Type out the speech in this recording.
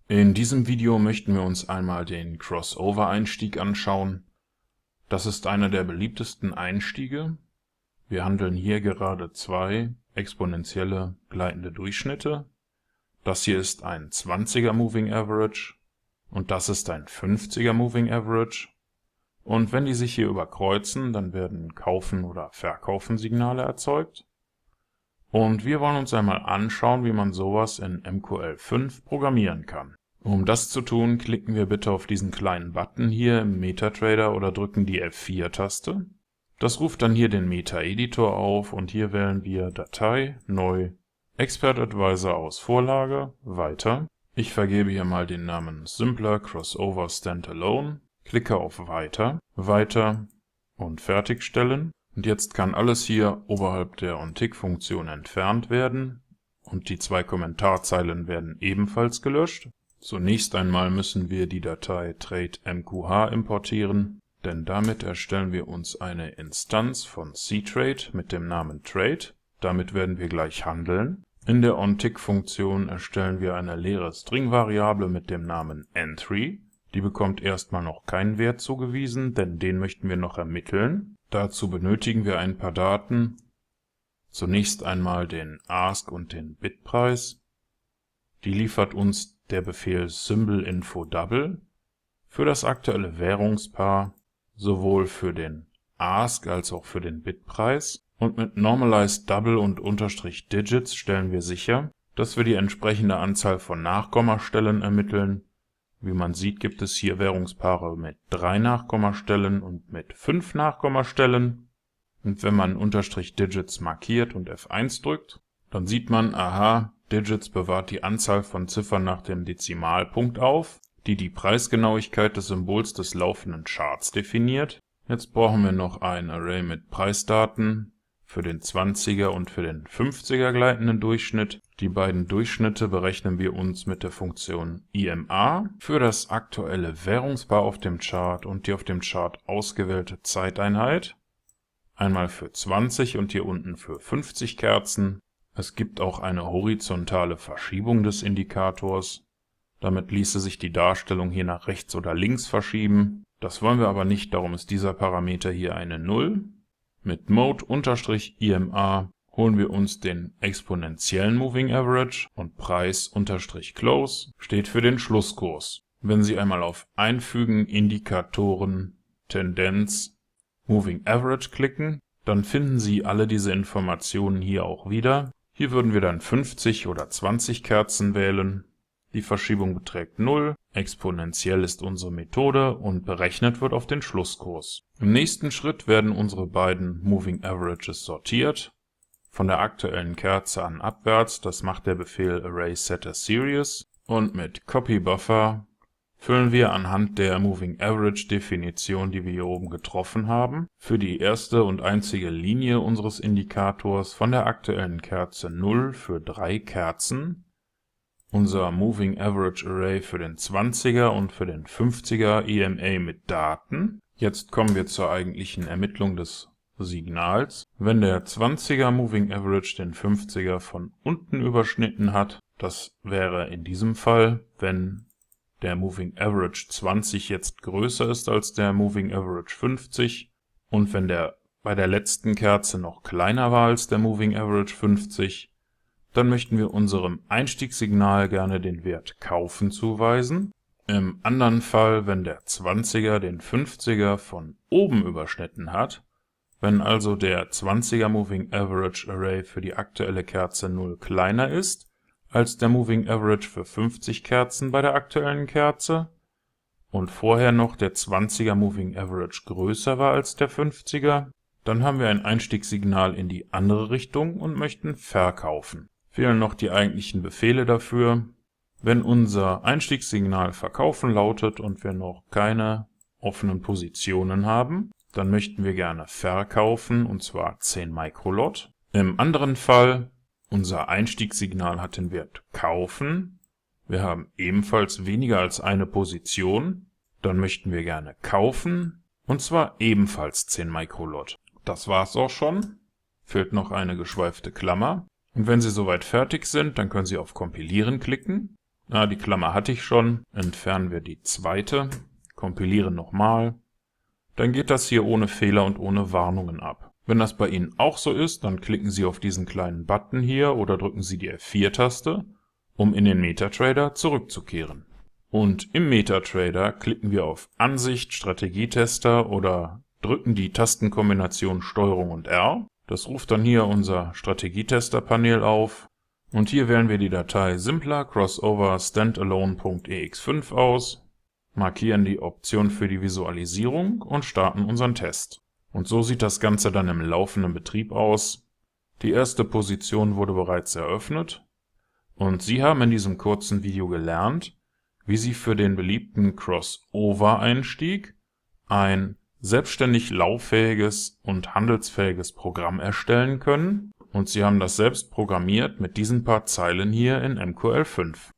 In diesem Video möchten wir uns einmal den Crossover-Einstieg anschauen. Das ist einer der beliebtesten Einstiege. Wir handeln hier gerade zwei exponentielle gleitende Durchschnitte. Das hier ist ein 20er Moving Average und das ist ein 50er Moving Average. Und wenn die sich hier überkreuzen, dann werden Kaufen- oder Verkaufen-Signale erzeugt. Und wir wollen uns einmal anschauen, wie man sowas in MQL5 programmieren kann. Um das zu tun, klicken wir bitte auf diesen kleinen Button hier im MetaTrader oder drücken die F4-Taste. Das ruft dann hier den Meta-Editor auf und hier wählen wir Datei, Neu, Expert Advisor aus Vorlage, Weiter. Ich vergebe hier mal den Namen Simpler Crossover Standalone, klicke auf Weiter, Weiter und Fertigstellen. Und jetzt kann alles hier oberhalb der OnTick-Funktion entfernt werden und die zwei Kommentarzeilen werden ebenfalls gelöscht. Zunächst einmal müssen wir die Datei TradeMQH importieren, denn damit erstellen wir uns eine Instanz von ctrade mit dem Namen Trade. Damit werden wir gleich handeln. In der OnTick-Funktion erstellen wir eine leere String-Variable mit dem Namen Entry. Die bekommt erstmal noch keinen Wert zugewiesen, denn den möchten wir noch ermitteln. Dazu benötigen wir ein paar Daten. Zunächst einmal den Ask und den Bitpreis. Die liefert uns der Befehl SymbolInfo_Double für das aktuelle Währungspaar, sowohl für den Ask als auch für den Bitpreis. Und mit Normalized Double und Unterstrich Digits stellen wir sicher, dass wir die entsprechende Anzahl von Nachkommastellen ermitteln. Wie man sieht, gibt es hier Währungspaare mit 3 Nachkommastellen und mit 5 Nachkommastellen. Und wenn man Unterstrich Digits markiert und F1 drückt, dann sieht man, aha, Digits bewahrt die Anzahl von Ziffern nach dem Dezimalpunkt auf, die die Preisgenauigkeit des Symbols des laufenden Charts definiert. Jetzt brauchen wir noch ein Array mit Preisdaten für den 20er und für den 50er gleitenden Durchschnitt. Die beiden Durchschnitte berechnen wir uns mit der Funktion IMA für das aktuelle Währungspaar auf dem Chart und die auf dem Chart ausgewählte Zeiteinheit. Einmal für 20 und hier unten für 50 Kerzen. Es gibt auch eine horizontale Verschiebung des Indikators. Damit ließe sich die Darstellung hier nach rechts oder links verschieben. Das wollen wir aber nicht, darum ist dieser Parameter hier eine 0. Mit Mode_IMA holen wir uns den exponentiellen Moving Average und Preis_Close steht für den Schlusskurs. Wenn Sie einmal auf Einfügen, Indikatoren, Tendenz, Moving Average klicken, dann finden Sie alle diese Informationen hier auch wieder. Hier würden wir dann 50 oder 20 Kerzen wählen. Die Verschiebung beträgt 0, exponentiell ist unsere Methode und berechnet wird auf den Schlusskurs. Im nächsten Schritt werden unsere beiden Moving Averages sortiert. Von der aktuellen Kerze an abwärts, das macht der Befehl ArraySetterSeries. Und mit CopyBuffer füllen wir anhand der Moving Average Definition, die wir hier oben getroffen haben, für die erste und einzige Linie unseres Indikators von der aktuellen Kerze 0 für 3 Kerzen, unser Moving Average Array für den 20er und für den 50er EMA mit Daten. Jetzt kommen wir zur eigentlichen Ermittlung des Signals. Wenn der 20er Moving Average den 50er von unten überschnitten hat, das wäre in diesem Fall, wenn der Moving Average 20 jetzt größer ist als der Moving Average 50 und wenn der bei der letzten Kerze noch kleiner war als der Moving Average 50, dann möchten wir unserem Einstiegssignal gerne den Wert Kaufen zuweisen. Im anderen Fall, wenn der 20er den 50er von oben überschnitten hat, wenn also der 20er Moving Average Array für die aktuelle Kerze 0 kleiner ist als der Moving Average für 50 Kerzen bei der aktuellen Kerze und vorher noch der 20er Moving Average größer war als der 50er, dann haben wir ein Einstiegssignal in die andere Richtung und möchten verkaufen. Fehlen noch die eigentlichen Befehle dafür. Wenn unser Einstiegssignal Verkaufen lautet und wir noch keine offenen Positionen haben, dann möchten wir gerne verkaufen, und zwar 10 Microlot. Im anderen Fall, unser Einstiegssignal hat den Wert Kaufen. Wir haben ebenfalls weniger als eine Position. Dann möchten wir gerne kaufen, und zwar ebenfalls 10 Microlot. Das war's auch schon. Fehlt noch eine geschweifte Klammer. Und wenn Sie soweit fertig sind, dann können Sie auf Kompilieren klicken Die Klammer hatte ich schon. Entfernen wir die zweite, kompilieren nochmal. Dann geht das hier ohne Fehler und ohne Warnungen ab. Wenn das bei Ihnen auch so ist, dann klicken Sie auf diesen kleinen Button hier oder drücken Sie die F4-Taste, um in den MetaTrader zurückzukehren. Und im MetaTrader klicken wir auf Ansicht, Strategietester oder drücken die Tastenkombination STRG und R. Das ruft dann hier unser Strategietester-Panel auf. Und hier wählen wir die Datei simpler crossover standalone.ex5 aus, markieren die Option für die Visualisierung und starten unseren Test. Und so sieht das Ganze dann im laufenden Betrieb aus. Die erste Position wurde bereits eröffnet. Und Sie haben in diesem kurzen Video gelernt, wie Sie für den beliebten Crossover-Einstieg ein selbstständig lauffähiges und handelsfähiges Programm erstellen können. Und Sie haben das selbst programmiert mit diesen paar Zeilen hier in MQL5.